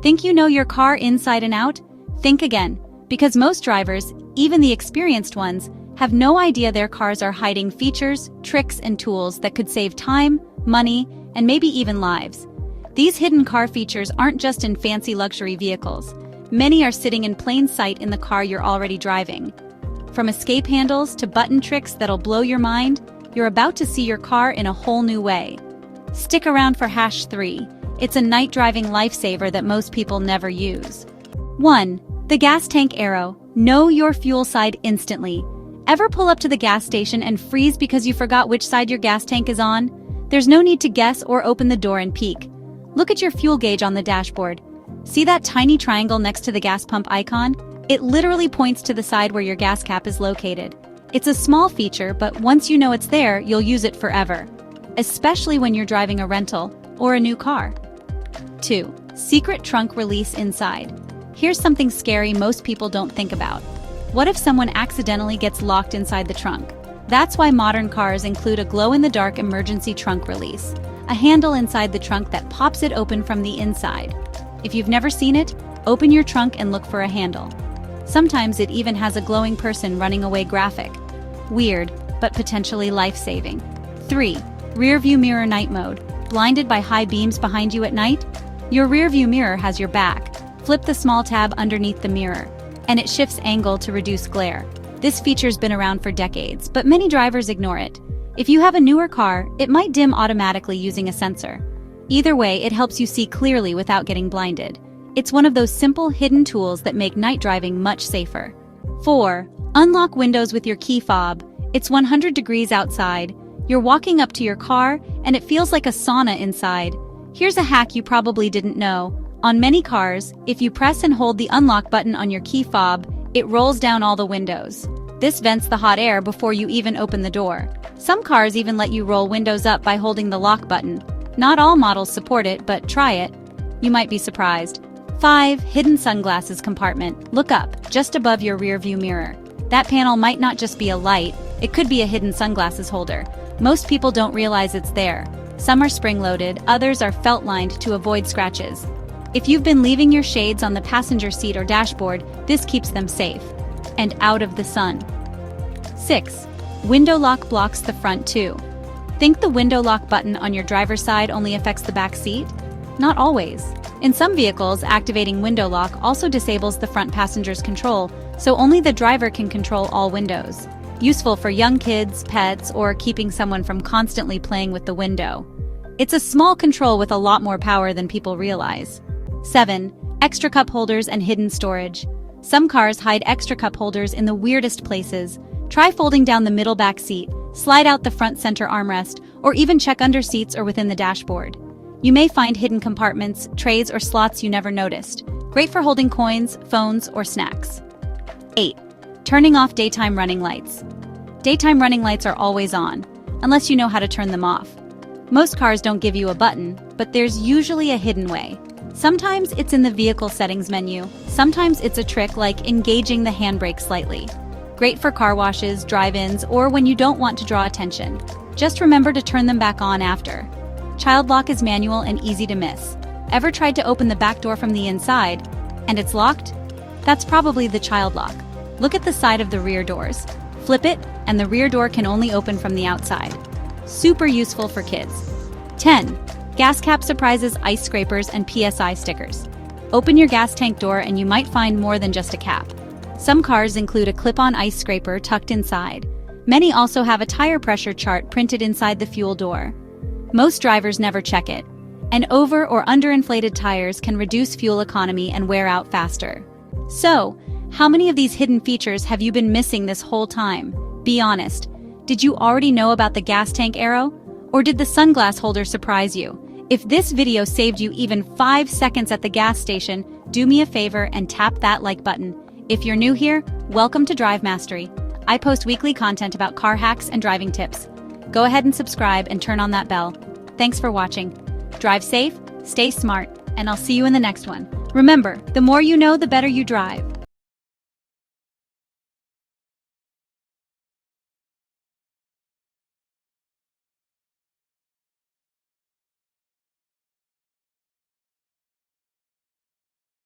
Think you know your car inside and out? Think again, because most drivers, even the experienced ones, have no idea their cars are hiding features, tricks, and tools that could save time, money, and maybe even lives. These hidden car features aren't just in fancy luxury vehicles. Many are sitting in plain sight in the car you're already driving. From escape handles to button tricks that'll blow your mind, you're about to see your car in a whole new way. Stick around for Hash 3. It's a night driving lifesaver that most people never use. 1. The gas tank arrow. Know your fuel side instantly. Ever pull up to the gas station and freeze because you forgot which side your gas tank is on? There's no need to guess or open the door and peek. Look at your fuel gauge on the dashboard. See that tiny triangle next to the gas pump icon? It literally points to the side where your gas cap is located. It's a small feature, but once you know it's there, you'll use it forever. Especially when you're driving a rental or a new car. 2. Secret trunk release inside. Here's something scary most people don't think about. What if someone accidentally gets locked inside the trunk? That's why modern cars include a glow-in-the-dark emergency trunk release, a handle inside the trunk that pops it open from the inside. If you've never seen it, open your trunk and look for a handle. Sometimes it even has a glowing person running away graphic. Weird, but potentially life-saving. 3. Rear view mirror night mode. Blinded by high beams behind you at night? Your rear view mirror has your back. Flip the small tab underneath the mirror, and it shifts angle to reduce glare. This feature's been around for decades, but many drivers ignore it. If you have a newer car, it might dim automatically using a sensor. Either way, it helps you see clearly without getting blinded. It's one of those simple, hidden tools that make night driving much safer. 4. Unlock windows with your key fob. It's 100 degrees outside. You're walking up to your car, and it feels like a sauna inside. Here's a hack you probably didn't know. On many cars, if you press and hold the unlock button on your key fob, it rolls down all the windows. This vents the hot air before you even open the door. Some cars even let you roll windows up by holding the lock button. Not all models support it, but try it. You might be surprised. 5. Hidden sunglasses compartment. Look up, just above your rear view mirror. That panel might not just be a light, it could be a hidden sunglasses holder. Most people don't realize it's there. Some are spring-loaded, others are felt-lined to avoid scratches. If you've been leaving your shades on the passenger seat or dashboard, this keeps them safe and out of the sun. 6. Window lock blocks the front too. Think the window lock button on your driver's side only affects the back seat? Not always. In some vehicles, activating window lock also disables the front passenger's control, so only the driver can control all windows. Useful for young kids, pets, or keeping someone from constantly playing with the window. It's a small control with a lot more power than people realize. 7. Extra cup holders and hidden storage. Some cars hide extra cup holders in the weirdest places. Try folding down the middle back seat, slide out the front center armrest, or even check under seats or within the dashboard. You may find hidden compartments, trays, or slots you never noticed. Great for holding coins, phones, or snacks. 8. Turning off daytime running lights. Daytime running lights are always on, unless you know how to turn them off. Most cars don't give you a button, but there's usually a hidden way. Sometimes it's in the vehicle settings menu. Sometimes it's a trick like engaging the handbrake slightly. Great for car washes, drive-ins, or when you don't want to draw attention. Just remember to turn them back on after. Child lock is manual and easy to miss. Ever tried to open the back door from the inside, and it's locked? That's probably the child lock. Look at the side of the rear doors. Flip it, and the rear door can only open from the outside. Super useful for kids. 10. Gas cap surprises, ice scrapers, and PSI stickers. Open your gas tank door and you might find more than just a cap. Some cars include a clip-on ice scraper tucked inside. Many also have a tire pressure chart printed inside the fuel door. Most drivers never check it, and over or underinflated tires can reduce fuel economy and wear out faster. So, how many of these hidden features have you been missing this whole time? Be honest. Did you already know about the gas tank arrow? Or did the sunglass holder surprise you? If this video saved you even 5 seconds at the gas station, do me a favor and tap that like button. If you're new here, welcome to Drive Mastery. I post weekly content about car hacks and driving tips. Go ahead and subscribe and turn on that bell. Thanks for watching. Drive safe, stay smart, and I'll see you in the next one. Remember, the more you know, the better you drive.